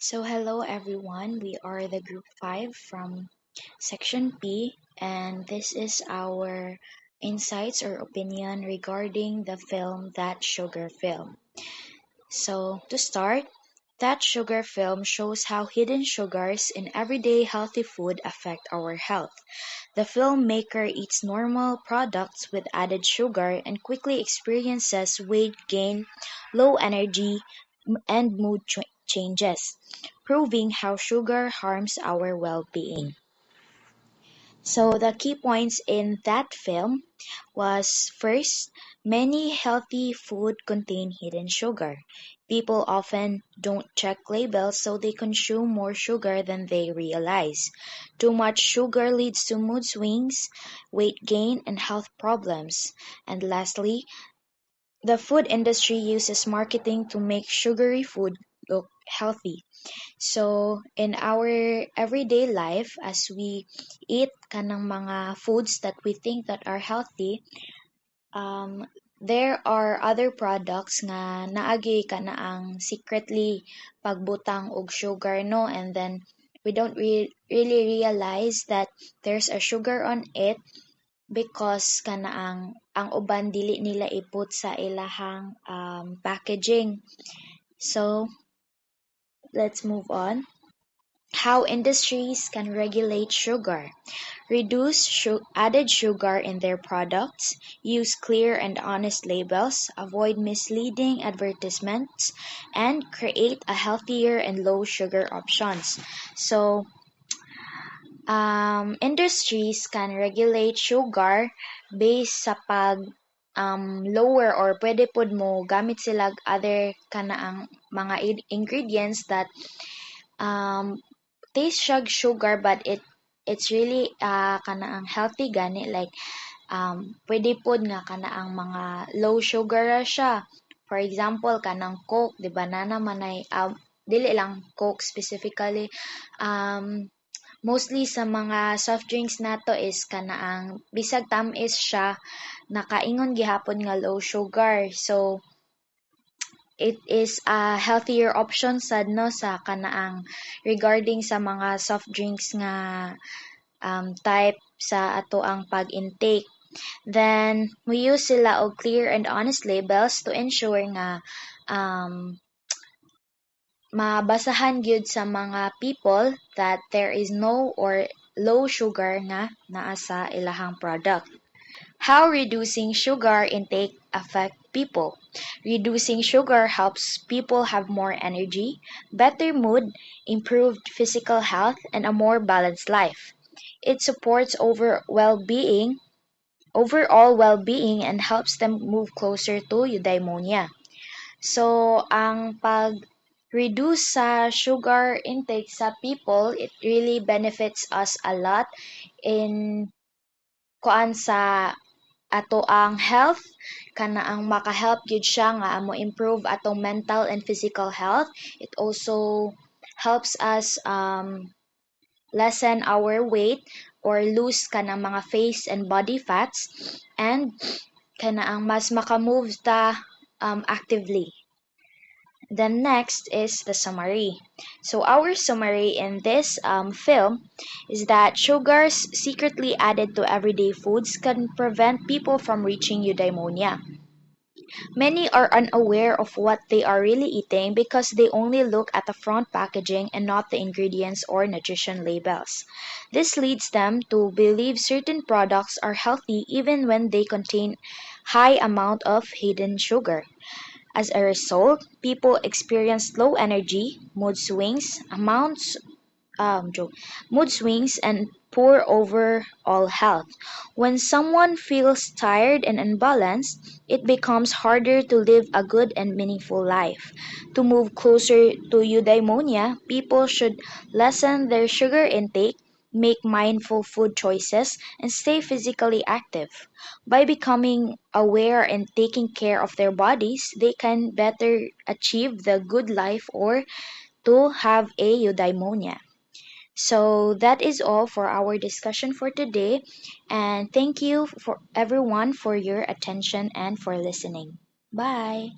So, hello everyone. We are the group 5 from section P, and this is our insights or opinion regarding the film That Sugar Film. So, to start, That Sugar Film shows how hidden sugars in everyday healthy food affect our health. The filmmaker eats normal products with added sugar and quickly experiences weight gain, low energy, and changes, proving how sugar harms our well being. So, the key points in that film was first, many healthy food contain hidden sugar. People often don't check labels, so they consume more sugar than they realize. Too much sugar leads to mood swings, weight gain, and health problems. And lastly, the food industry uses marketing to make sugary food look healthy. So, in our everyday life, as we eat kanang mga foods that we think that are healthy, um, there are other products nga naagi ka na ang secretly pagbutang og sugar, no, and then we don't really realize that there's a sugar on it because kana ang uban dili nila iput sa ilahang packaging. So let's move on. How industries can regulate sugar. Reduce added sugar in their products, use clear and honest labels, avoid misleading advertisements, and create a healthier and low sugar options. So, industries can regulate sugar based sa pag lower or pwede pod mo gamit sila other kanaang mga ingredients that um, taste siya sugar but it's really kanaang healthy gani like pwede pod nga kanaang mga low sugar ra siya. For example, kanang Coke, di ba na naman ay dili lang Coke specifically mostly sa mga soft drinks nato is kanaang bisag tamis siya nakaingon gihapon nga low sugar. So it is a healthier option sad no sa kanaang regarding sa mga soft drinks nga type sa ato ang pag-intake. Then we use sila og clear and honest labels to ensure nga um, mabasahan gyud sa mga people that there is no or low sugar nga naa sa ilahang product. How reducing sugar intake affect people. Reducing sugar helps people have more energy, better mood, improved physical health, and a more balanced life. It supports overall well-being and helps them move closer to eudaimonia. So, ang pag-reduce sa sugar intake sa people, it really benefits us a lot in kuan sa ato ang health kana ang maka-help gyud siya nga mo improve atong mental and physical health. It also helps us lessen our weight or lose kanang mga face and body fats and kana ang mas maka-move ta actively. Then next is the summary. So our summary in this film is that sugars secretly added to everyday foods can prevent people from reaching eudaimonia. Many are unaware of what they are really eating because they only look at the front packaging and not the ingredients or nutrition labels. This leads them to believe certain products are healthy even when they contain high amount of hidden sugar. As a result, people experience low energy, joke, mood swings, and poor overall health. When someone feels tired and unbalanced, it becomes harder to live a good and meaningful life. To move closer to eudaimonia, people should lessen their sugar intake, make mindful food choices, and stay physically active. By becoming aware and taking care of their bodies, they can better achieve the good life or to have a eudaimonia. So that is all for our discussion for today. And thank you for everyone for your attention and for listening. Bye.